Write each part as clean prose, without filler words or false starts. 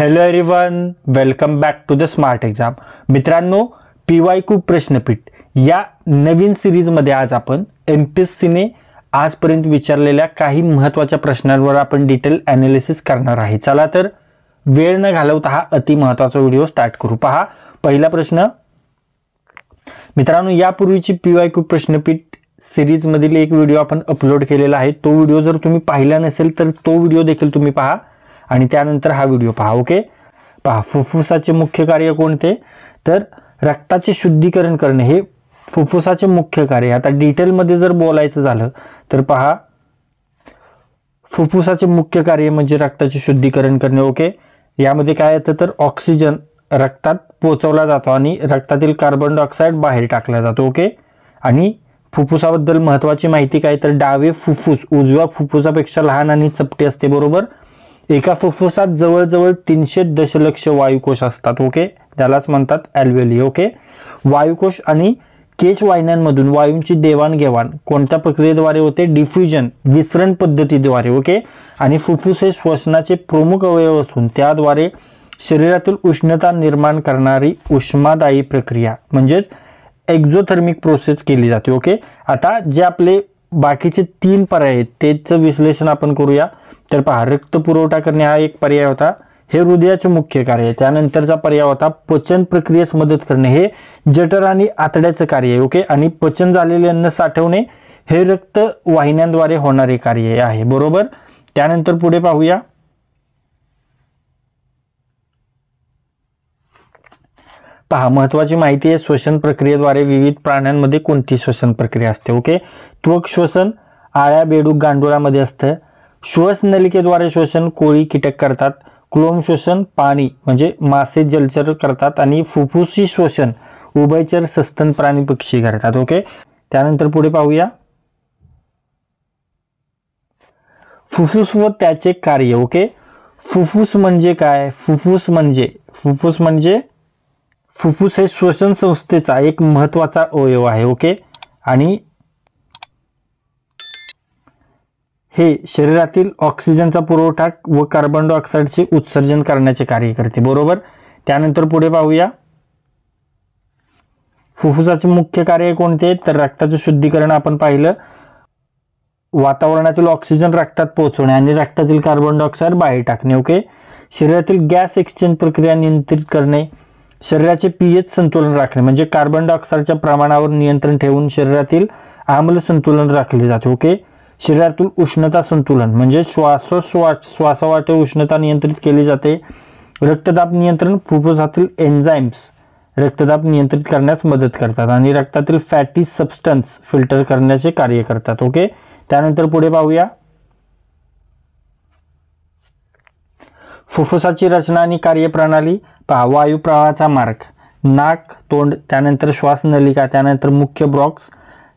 Hello everyone, welcome back to the smart exam. मित्रांनो, PYQ प्रश्नपीठ या नवीन सिरीजमध्ये आज आपण MPSCने आजपर्यंत विचारलेल्या काही महत्त्वाच्या प्रश्नांवर आपण डिटेल ॲनालिसिस करणार आहे. चला तर वेळ न घालवता हा अति महत्त्वाचा व्हिडिओ स्टार्ट करू. पहा, पहिला प्रश्न. मित्रांनो, यापूर्वीची PYQ प्रश्नपीठ सिरीजमधील एक व्हिडिओ आपण अपलोड केलेला आहे. तो व्हिडिओ जर तुम्ही पाहिला नसेल तर तो व्हिडिओ देखील तुम्ही पहा आणि त्यानंतर हा व्हिडिओ पहा. ओके, पहा, फुफ्फुसाचे मुख्य कार्य कोणते? तर रक्ताचे शुद्धीकरण करणे हे फुफ्फुसाचे मुख्य कार्य. आता डिटेलमध्ये जर बोलायचं झालं तर पहा, फुफ्फुसाचे मुख्य कार्य म्हणजे रक्ताचे शुद्धीकरण करणे. ओके, यामध्ये काय येतं तर ऑक्सिजन रक्तात पोहोचवला जातो आणि रक्तातील कार्बन डायऑक्साईड बाहेर टाकला जातो. ओके, आणि फुफ्फुसाबद्दल महत्त्वाची माहिती काय तर डावे फुफ्फुस उजव्या फुफ्फुसापेक्षा लहान आणि चपटे असते. बरोबर, एका फुफ्फुसात जवळजवळ 300 दशलक्ष वायुकोश असतात. ओके, त्यालाच म्हणतात ॲल्व्हेओली. ओके, वायुकोश आणि केशवाहिन्यांमधून वायूंची देवाणघेवाण कोणत्या प्रक्रियेद्वारे होते? डिफ्युजन, विसरण पद्धतीद्वारे. ओके, आणि फुफ्फुस हे श्वसनाचे प्रमुख अवयव असून त्याद्वारे शरीरातील उष्णता निर्माण करणारी उष्मादायी प्रक्रिया म्हणजेच एक्झोथर्मिक प्रोसेस केली जाते. ओके, आता जे आपले बाकीचे 3 पर्याय आहेत त्याचं विश्लेषण आपण करूया. तर पहा, रक्त पुरवठा करणे हा एक पर्याय होता, हे हृदयाचे मुख्य कार्य आहे. त्यानंतरचा पर्याय होता पचन प्रक्रियेस मदत करणे, हे जठर आणि आतड्याचं कार्य आहे. ओके, आणि पचन झालेले अन्न साठवणे हे रक्त वाहिन्यांद्वारे होणारे कार्य आहे. बरोबर, त्यानंतर पुढे पाहूया. पहा, महत्वाची माहिती आहे, श्वसन प्रक्रियेद्वारे विविध प्राण्यांमध्ये कोणती श्वसन प्रक्रिया असते? ओके, त्वक श्वसन आळ्या, बेडूक, गांडुळामध्ये असतं. श्वासनलिकेद्वारे श्वसन कोळी कीटक करतात. क्लोम श्वसन पाणी म्हणजे मासे, जलचर करतात. आणि फुफ्फुसी श्वसन उभयचर सस्तन प्राणी, पक्षी करतात. ओके, त्यानंतर पुढे पाहूया. फुफ्फुस व त्याचे कार्य. ओके, फुफ्फुस म्हणजे काय? फुफ्फुस म्हणजे फुफ्फुस हे श्वसन संस्थेचा एक महत्वाचा अवयव आहे. ओके, आणि हे शरीरातील ऑक्सिजनचा पुरवठा व कार्बन डायऑक्साईडचे उत्सर्जन करण्याचे कार्य करते. बरोबर, त्यानंतर पुढे पाहूया. फुफ्फुसाचे मुख्य कार्य कोणते? तर रक्ताचे शुद्धीकरण आपण पाहिलं, वातावरणातील ऑक्सिजन रक्तात पोहोचवणे आणि रक्तातील कार्बन डायऑक्साईड बाहेर टाकणे. ओके, शरीरातील गॅस एक्सचेंज प्रक्रिया नियंत्रित करणे, शरीराचे pH संतुलन राखणे म्हणजे कार्बन डायऑक्साईडच्या प्रमाणावर नियंत्रण ठेवून शरीरातील आम्ल संतुलन राखले जाते. ओके, शरीरातील उष्णता संतुलन म्हणजे श्वासावाटे उष्णता नियंत्रित केली जाते. रक्तदाब नियंत्रण, फुफ्फुसातील एन्झाईम्स रक्तदाब नियंत्रित करण्यास मदत करतात आणि रक्तातील फॅटी सबस्टन्स फिल्टर करण्याचे कार्य करतात. ओके, त्यानंतर पुढे पाहूया. फुफ्फुसाची रचना आणि कार्यप्रणाली. पहा, वायू प्रवाहाचा मार्ग, नाक, तोंड, त्यानंतर श्वासनलिका, त्यानंतर मुख्य ब्रॉक्स,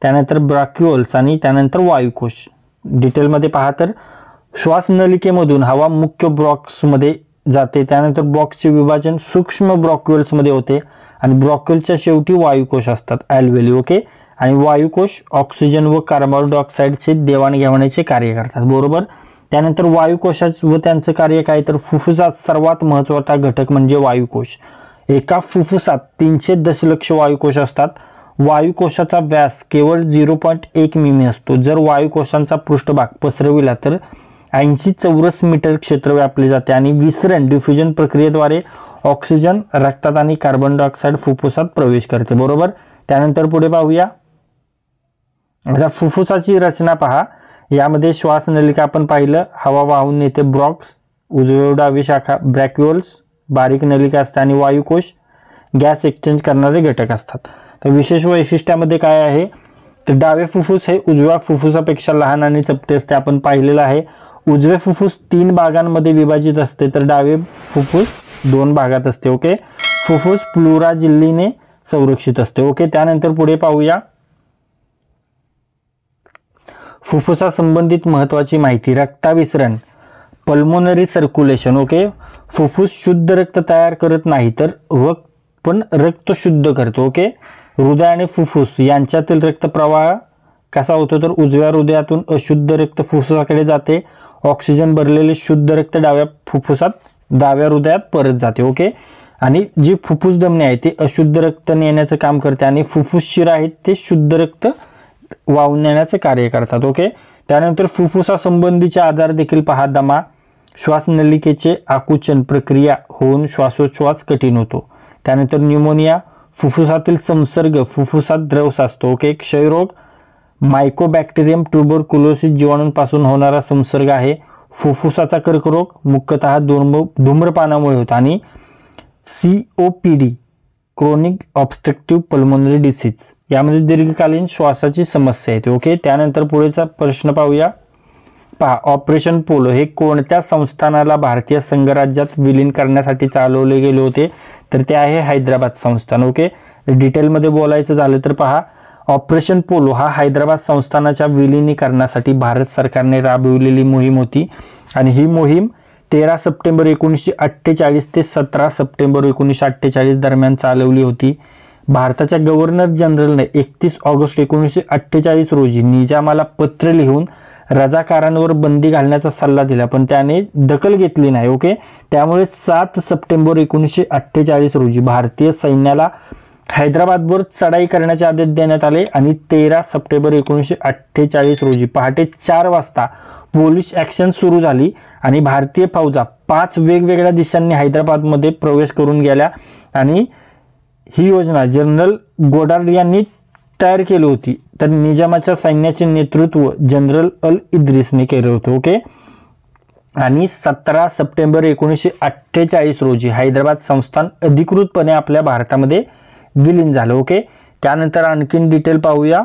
त्यानंतर ब्रॅक्युअल्स आणि त्यानंतर वायुकोश. डिटेलमध्ये पहा तर श्वासनलिकेमधून हवा मुख्य ब्रॉक्समध्ये जाते, त्यानंतर ब्रॉक्सचे विभाजन सूक्ष्म ब्रॉक्युअल्समध्ये होते आणि ब्रॉक्युअलच्या शेवटी वायुकोश असतात, ॲल्व्हेओली. ओके, आणि वायुकोश ऑक्सिजन व कार्बन डायऑक्साईडचे देवाणघेवाणीचे कार्य करतात. बरोबर, त्यानंतर वायुकोशात व त्यांचं कार्य काय तर फुफ्फुसात सर्वात महत्त्वाचा घटक म्हणजे वायुकोश. एका फुफ्फुसात 300 दशलक्ष वायुकोश असतात. वायुकोशाचा व्यास केवळ 0.1 मिमी असतो. जर वायुकोशांचा पृष्ठभाग पसरविला तर 80 चौरस मीटर क्षेत्र व्यापले जाते आणि विसरण डिफ्युजन प्रक्रियेद्वारे ऑक्सिजन रक्तात आणि कार्बन डायऑक्साईड फुफ्फुसात प्रवेश करते. बरोबर, त्यानंतर पुढे पाहूया. आता फुफ्फुसाची रचना पहा, यामध्ये श्वासनलिका आपण पाहिलं, हवा वाहून नेते ब्रॉक्स, उजवी डावी शाखा ब्रॅक्युअल्स, बारीक नलिका असते आणि वायुकोश गॅस एक्सचेंज करणारे घटक असतात. तर विशेष वैशिष्ट्यामध्ये काय आहे तर डावे फुफ्फुस हे उजव्या फुफ्फुसापेक्षा लहान आणि चपटे असते, आपण पाहिलेलं आहे. उजवे फुफ्फुस 3 भागांमध्ये विभाजित असते तर डावे फुफ्फुस 2 भागात असते. ओके, फुफ्फुस प्लुरा झिल्लीने संरक्षित असते. ओके, त्यानंतर पुढे पाहूया. फुफ्फुसा संबंधित महत्वाची माहिती, रक्ताभिसरण, पल्मोनरी सर्क्युलेशन. ओके, फुफ्फुस शुद्ध रक्त तयार करत नाही तर रक्त शुद्ध करतो. ओके, हृदय आणि फुफ्फुस यांच्यातील रक्तप्रवाह कसा होतो तर उजव्या हृदयातून अशुद्ध रक्त फुफ्फुसाकडे जाते, ऑक्सिजन भरलेले शुद्ध रक्त डाव्या फुफ्फुसात डाव्या हृदयात परत जाते. ओके. आणि जी फुफ्फुस धमनी आहे ते अशुद्ध रक्त नेण्याचं काम करते आणि फुफ्फुस शिरा आहेत ते शुद्ध रक्त वाहून नेण्याचे कार्य करतात. ओके. त्यानंतर फुफ्फुसासंबंधीचे आजार देखील पहा. दमा, श्वासनलिकेचे आकुंचन प्रक्रिया होऊन श्वासोच्छ्वास कठीण होतो. त्यानंतर न्यूमोनिया, फुफ्फुसातील संसर्ग, फुफ्फुसात द्रव साचतो. ओके. क्षयरोग, मायकोबॅक्टेरियम ट्युबरकुलोसिस जीवाणूंपासून होणारा संसर्ग आहे. फुफ्फुसाचा कर्करोग मुख्यतः धूम्रपानामुळे होतो. आणि COPD, chronic obstructive pulmonary disease, यामध्ये दीर्घकालीन श्वासाची समस्या येते. ओके. त्यानंतर पुढेचा प्रश्न पाहूया. पहा, ऑपरेशन पोलो हे कोणत्या संस्थानाला भारतीय संघराज्यात विलीन करण्यासाठी चालवले गेले होते? तर ते आहे हैदराबाद संस्थान. ओके. डिटेलमध्ये बोलायचं झालं तर पहा, ऑपरेशन पोलो हा हैदराबाद संस्थानाच्या विलिनीकरणासाठी भारत सरकारने राबविलेली मोहीम होती आणि ही मोहीम 13 सप्टेंबर 1948 ते 17 सप्टेंबर 1948 दरम्यान चालवली होती. भारताच्या गव्हर्नर जनरलने 31 ऑगस्ट 1948 रोजी निजामाला पत्र लिहून रजाकारांवर बंदी घालण्याचा सल्ला दिला, पण त्याने दखल घेतली नाही. ओके. त्यामुळे 7 सप्टेंबर 1948 रोजी भारतीय सैन्याला हैदराबादवर चढाई करण्याचे आदेश देण्यात आले आणि 13 सप्टेंबर 1948 रोजी पहाटे 4 वाजता पोलिश ॲक्शन सुरू झाली आणि भारतीय फौजा 5 वेगवेगळ्या दिशांनी हैदराबादमध्ये प्रवेश करून गेल्या आणि ही योजना जनरल गोडार्ड यांनी तयार केली होती. तर निजामाच्या सैन्याचे नेतृत्व जनरल अल इद्रिसने केले होते. ओके. आणि 17 सप्टेंबर 1948 रोजी हैदराबाद संस्थान अधिकृतपणे आपल्या भारतामध्ये विलीन झालं. ओके. त्यानंतर आणखीन डिटेल पाहूया.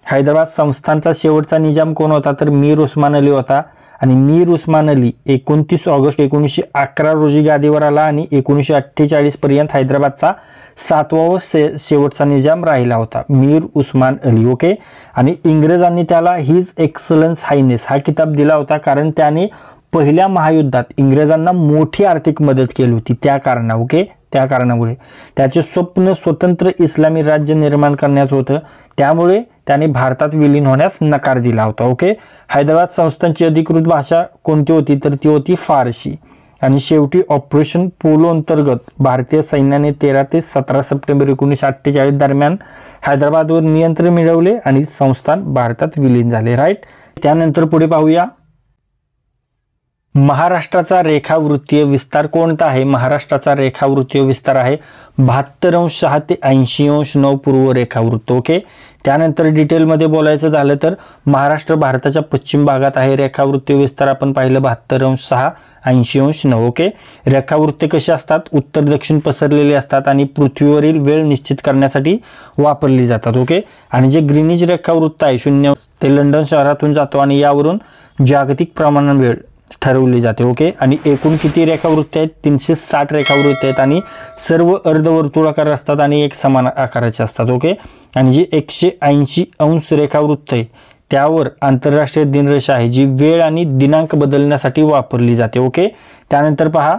हैदराबाद संस्थानचा शेवटचा निजाम कोण होता? तर मीर उस्मान अली होता आणि मीर उस्मान अली 29 ऑगस्ट 1911 रोजी गादीवर आला आणि 1948 पर्यंत हैदराबादचा 7वा व शेवटचा निजाम राहिला होता, मीर उस्मान अली. ओके. आणि इंग्रजांनी त्याला हिज एक्सलन्स हायनेस हा किताब दिला होता कारण त्याने पहिल्या महायुद्धात इंग्रजांना मोठी आर्थिक मदत केली होती त्या कारणामुळे. ओके. त्या कारणामुळे त्याचे स्वप्न स्वतंत्र इस्लामी राज्य निर्माण करण्याचं होतं, त्यामुळे त्याने भारतात विलीन होण्यास नकार दिला होता. ओके. हैदराबाद संस्थानची अधिकृत भाषा कोणती होती? तर ती होती फारसी. आणि शेवटी ऑपरेशन पोलो अंतर्गत भारतीय सैन्याने 13 ते 17 सप्टेंबर 1948 दरम्यान हैदराबादवर नियंत्रण मिळवले आणि संस्थान भारतात विलीन झाले. राईट. त्यानंतर पुढे पाहूया. महाराष्ट्राचा रेखावृत्तीय विस्तार कोणता आहे? महाराष्ट्राचा रेखावृत्तीय विस्तार आहे 72° ते 80° पूर्व रेखावृत्त. ओके. त्यानंतर डिटेलमध्ये बोलायचं झालं तर महाराष्ट्र भारताच्या पश्चिम भागात आहे. रेखावृत्तीय विस्तार आपण पाहिलं 72°, 80°. ओके. रेखावृत्ते कशी असतात? उत्तर दक्षिण पसरलेली असतात आणि पृथ्वीवरील वेळ निश्चित करण्यासाठी वापरली जातात. ओके. आणि जे ग्रीनिज रेखावृत्त आहे 0 ते लंडन शहरातून जातो आणि यावरून जागतिक प्रमाण वेळ ठरवली जाते. ओके. आणि एकूण किती रेखावृत्ते आहेत? 360 रेखावृत्ते आहेत आणि सर्व अर्धवर्तुळाकार असतात आणि एक समान आकाराचे असतात. ओके. आणि जी 180° रेखावृत्त आहे त्यावर आंतरराष्ट्रीय दिनरेषा आहे जी वेळ आणि दिनांक बदलण्यासाठी वापरली जाते. ओके. त्यानंतर पहा,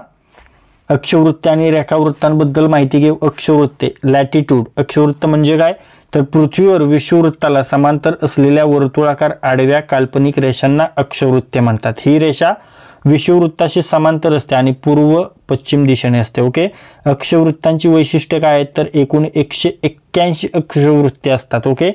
अक्षवृत्ते आणि रेखावृत्तांबद्दल माहिती घेऊ. अक्षवृत्ते, लॅटिट्यूड. अक्षवृत्त म्हणजे काय? तर पृथ्वीवर विषुववृत्ताला समांतर असलेल्या वर्तुळाकार आडव्या काल्पनिक रेषांना अक्षवृत्ते म्हणतात. ही रेषा विषुववृत्ताशी समांतर असते आणि पूर्व पश्चिम दिशेने असते. ओके. अक्षवृत्तांची वैशिष्ट्ये काय आहेत? तर एकूण 181 अक्षवृत्ते असतात. ओके.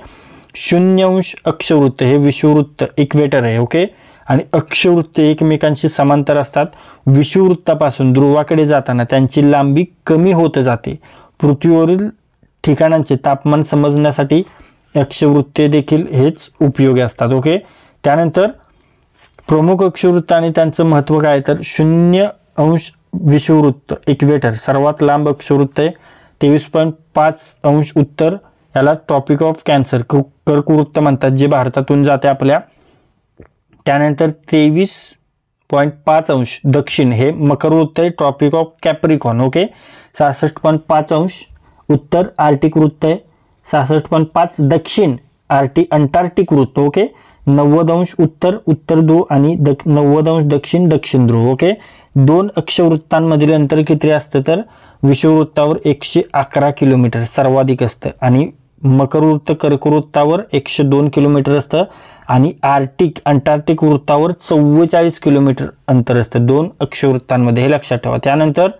0° अक्षवृत्त हे विषुववृत्त इक्वेटर आहे. ओके. आणि अक्षवृत्ते एकमेकांशी समांतर असतात. विषुववृत्तापासून ध्रुवाकडे जाताना त्यांची लांबी कमी होत जाते. पृथ्वीवरील ठिकाणांचे तापमान समजण्यासाठी अक्षवृत्ते देखील हेच उपयोगी असतात. ओके. त्यानंतर प्रमुख अक्षवृत्त आणि त्यांचं महत्त्व काय? तर 0° विषुववृत्त इक्वेटर सर्वात लांब अक्षवृत्त आहे. 23.5° उत्तर, याला ट्रॉपिक ऑफ कॅन्सर कर्कवृत्त म्हणतात जे भारतातून जाते आपल्या. त्यानंतर 23.5° दक्षिण हे मकरवृत्त आहे, ट्रॉपिक ऑफ कॅप्रिकॉन. ओके. 66.5° उत्तर आर्टिक वृत्त आहे. 66.5 दक्षिण अंटार्क्टिक वृत्त. ओके. 90° उत्तर उत्तर ध्रुव आणि 90° दक्षिण दक्षिण ध्रुव. ओके. 2 अक्षवृत्तांमधील अंतर किती असतं? तर विषुववृत्तावर 111 किलोमीटर सर्वाधिक असतं आणि मकर वृत्त कर्कवृत्तावर 102 किलोमीटर असतं आणि आर्टिक अंटार्क्टिक वृत्तावर 44 किलोमीटर अंतर असतं 2 अक्षवृत्तांमध्ये, हे लक्षात ठेवा. त्यानंतर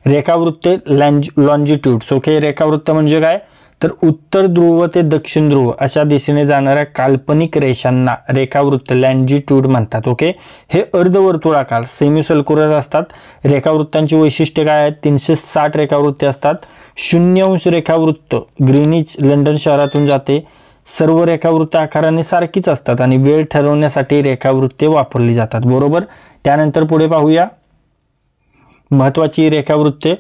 रेखावृत्ते लॉन्जिट्यूड्स. ओके, रेखावृत्त म्हणजे काय तर उत्तर ध्रुव ते दक्षिण ध्रुव अशा दिशेने जाणाऱ्या काल्पनिक रेषांना रेखावृत्त लॉन्जिट्यूड म्हणतात. ओके, हे अर्धवर्तुळाकार सेमीसर्क्युलर असतात. रेखावृत्तांची वैशिष्ट्ये काय आहेत, 360 रेखावृत्ते असतात. 0 अंश रेखावृत्त ग्रीनिच लंडन शहरातून जाते. सर्व रेखावृत्त आकाराने सारखीच असतात आणि वेळ ठरवण्यासाठी रेखावृत्ते वापरली जातात. बरोबर. त्यानंतर पुढे पाहूया महत्वाची रेखावृत्ते.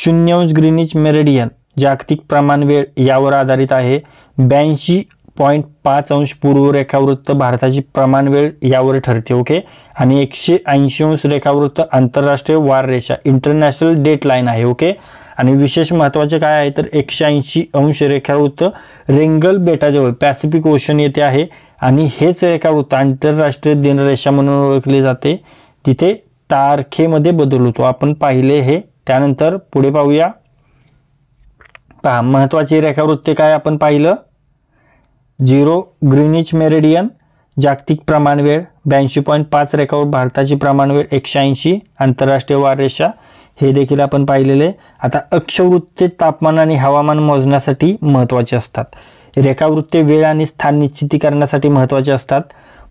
0 अंश ग्रीनिच मेरिडियन जागतिक प्रमाण वेळ यावर आधारित आहे. 82.5 अंश पूर्व रेखावृत्त भारताची प्रमाण वेळ यावर ठरते. ओके, आणि 180 अंश रेखावृत्त आंतरराष्ट्रीय वार रेषा इंटरनॅशनल डेट लाईन आहे. ओके, आणि विशेष महत्त्वाचे काय आहे तर 180 अंश रेखावृत्त रेंगल बेटाजवळ पॅसिफिक ओशन येथे आहे आणि हेच रेखावृत्त आंतरराष्ट्रीय दिनरेषा म्हणून ओळखले जाते. तिथे तारखेमध्ये बदल होतो, आपण पाहिले हे. त्यानंतर पुढे पाहूया. पहा महत्वाची रेखावृत्ते काय आपण पाहिलं. 0 ग्रीनिच मेरिडियन जागतिक प्रमाण वेळ 82.5 रेखावर भारताची प्रमाण वेळ 180 आंतरराष्ट्रीय वार रेषा हे देखील आपण पाहिलेले. आता अक्षवृत्ते तापमान आणि हवामान मोजण्यासाठी महत्त्वाचे असतात. रेखावृत्ते वेळ आणि स्थान निश्चिती करण्यासाठी महत्त्वाचे असतात.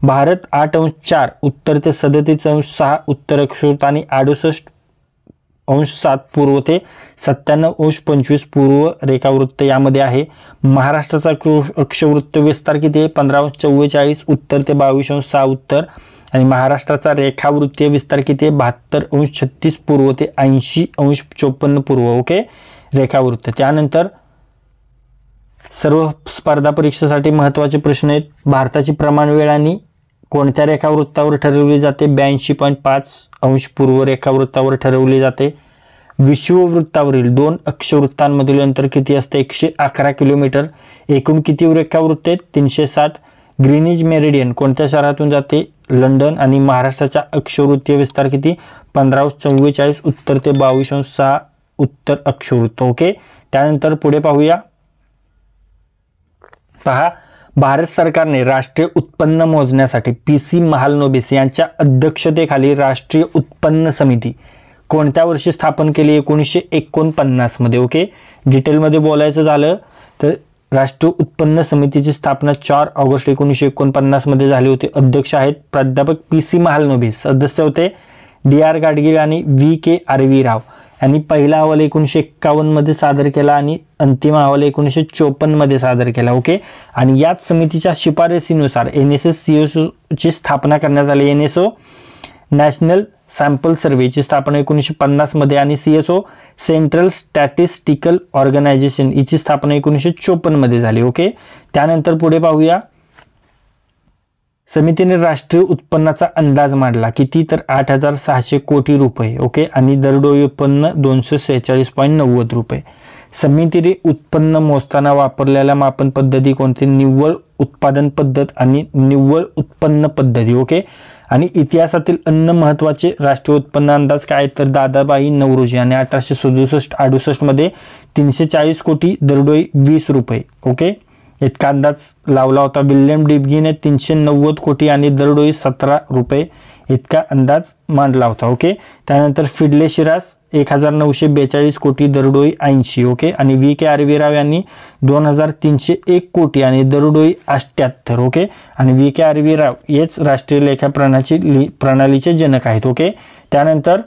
भारत 8.4 उत्तर ते 37.6 उत्तर अक्षवृत्त आणि 68.7 पूर्व ते 97.25 पूर्व रेखावृत्त यामध्ये आहे. महाराष्ट्राचा अक्षवृत्त विस्तार किती आहे 15.44 उत्तर ते 22.6 उत्तर आणि महाराष्ट्राचा रेखावृत्तीय विस्तार किती आहे 72.36 पूर्व ते 80.54 पूर्व. ओके, रेखावृत्त. त्यानंतर सर्व स्पर्धा परीक्षेसाठी महत्त्वाचे प्रश्न आहेत. भारताची प्रमाण वेळ आणि कोणत्या रेखावृत्तावर ठरवली जाते 82.5 अंश पूर्व रेखावृत्तावर ठरवली जाते. विषुववृत्तावरील 2 अक्षवृत्तांमधील अंतर किती असते 111 किलोमीटर. एकूण किती रेखावृत्त आहेत 360. ग्रीनिच मेरिडियन कोणत्या शहरातून जाते लंडन आणि महाराष्ट्राचा अक्षवृत्तीय विस्तार किती 15.44 उत्तर ते 22.6 उत्तर अक्षवृत्त. ओके, त्यानंतर पुढे पाहूया. पहा भारत सरकारने राष्ट्रीय उत्पन्न मोजण्यासाठी PC महालनोबिस यांच्या अध्यक्षतेखाली राष्ट्रीय उत्पन्न समिती कोणत्या वर्षी स्थापन केली 1949 मध्ये. ओके, डिटेलमध्ये बोलायचं झालं तर राष्ट्रीय उत्पन्न समितीची स्थापना 4 ऑगस्ट 1949 मध्ये झाली होती. अध्यक्ष आहेत प्राध्यापक PC महालनोबिस. सदस्य होते DR गाडगीळ आणि VK आर्वी राव यांनी पहिला अहवाल 1951 मध्ये सादर केला आणि अंतिम अहवाल 1954 मध्ये सादर केला. ओके, आणि याच समितीच्या शिफारसीनुसार NSO ची स्थापना करण्यात आली. NSO नॅशनल सॅम्पल सर्वेची स्थापना 1950 मध्ये आणि CSO सेंट्रल स्टॅटिस्टिकल ऑर्गनायझेशन याची स्थापना 1954 मध्ये झाली. ओके, त्यानंतर पुढे पाहूया. समितीने राष्ट्रीय उत्पन्नाचा अंदाज मांडला किती तर 8,600 कोटी रुपये. ओके, आणि दरडोई उत्पन्न 246.90 रुपये. समितीने उत्पन्न मोजताना वापरलेल्या मापन पद्धती कोणती निव्वळ उत्पादन पद्धत आणि निव्वळ उत्पन्न पद्धती. ओके, आणि इतिहासातील अन्न महत्वाचे राष्ट्रीय उत्पन्न अंदाज काय तर दादाबाई नौरोजी आणि 1867-68 मध्ये 340 कोटी दरडोई 20 रुपये. ओके, इतका अंदाज लावला होता. विल्यम डिबगीने 390 कोटी आणि दरडोई 17 रुपये इतका अंदाज मांडला होता. ओके, त्यानंतर फिडले शिरास 1942 कोटी दरडोई 80. ओके, आणि VK आर्वी राव यांनी 2301 कोटी आणि दरडोई 78. ओके, आणि VK आर्वी राव हेच राष्ट्रीय लेखा प्रणालीचे जनक आहेत. ओके, त्यानंतर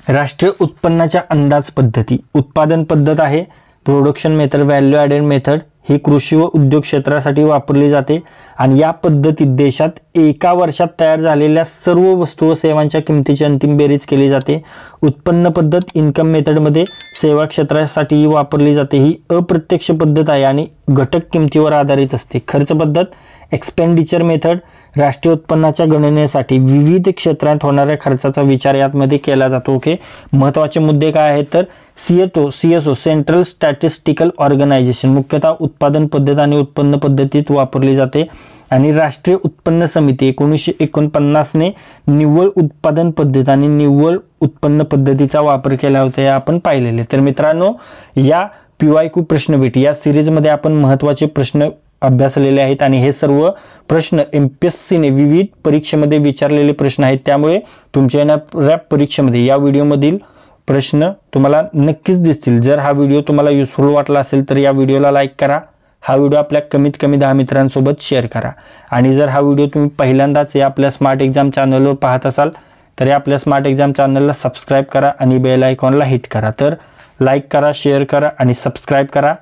राष्ट्रीय उत्पन्नाच्या अंदाज पद्धती. उत्पादन पद्धत आहे production method, value added method ही कृषी व उद्योग क्षेत्रासाठी वापरली जाते आणि या पद्धतीत देशात एका वर्षात तयार झालेल्या सर्व वस्तू व सेवांच्या किमतीची अंतिम बेरीज केली जाते. उत्पन्न पद्धत इन्कम मेथडमध्ये सेवा क्षेत्रासाठी वापरली जाते. ही अप्रत्यक्ष पद्धत आहे आणि घटक किमतीवर आधारित असते. खर्च पद्धत एक्सपेंडिचर मेथड राष्ट्रीय उत्पन्नाच्या गणनेसाठी विविध क्षेत्रात होणाऱ्या खर्चाचा विचार यामध्ये केला जातो. ओके, महत्त्वाचे मुद्दे काय आहेत तर CSO सेंट्रल स्टॅटिस्टिकल ऑर्गनायझेशन मुख्यतः उत्पादन पद्धत आणि उत्पन्न पद्धतीत वापरली जाते आणि राष्ट्रीय उत्पन्न समिती 1949 ने निव्वळ उत्पादन पद्धत आणि निव्वळ उत्पन्न पद्धतीचा वापर केला होता हे आपण पाहिलेले. तर मित्रांनो, या PYQ प्रश्नपेटी या सिरीजमध्ये आपण महत्त्वाचे प्रश्न अभ्यासलेले आहेत आणि हे सर्व प्रश्न MPSCने विविध परीक्षेमध्ये विचारलेले प्रश्न आहेत. त्यामुळे तुमच्या येणाऱ्या परीक्षेमध्ये या व्हिडिओमधील प्रश्न तुम्हाला नक्कीच दिसतील. जर हा व्हिडिओ तुम्हाला युजफुल वाटला असेल तर या व्हिडिओला लाईक करा. हा व्हिडिओ आपल्या कमीत कमी 10 मित्रांसोबत शेअर करा. आणि जर हा व्हिडिओ तुम्ही पहिल्यांदाच या आपल्या स्मार्ट एक्झाम चॅनलवर पाहत असाल तर या आपल्या स्मार्ट एक्झाम चॅनलला सबस्क्राईब करा आणि बेल आयकॉनला हिट करा. तर लाईक करा, शेअर करा आणि सबस्क्राईब करा.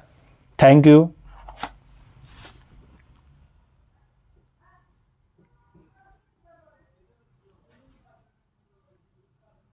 थँक्यू.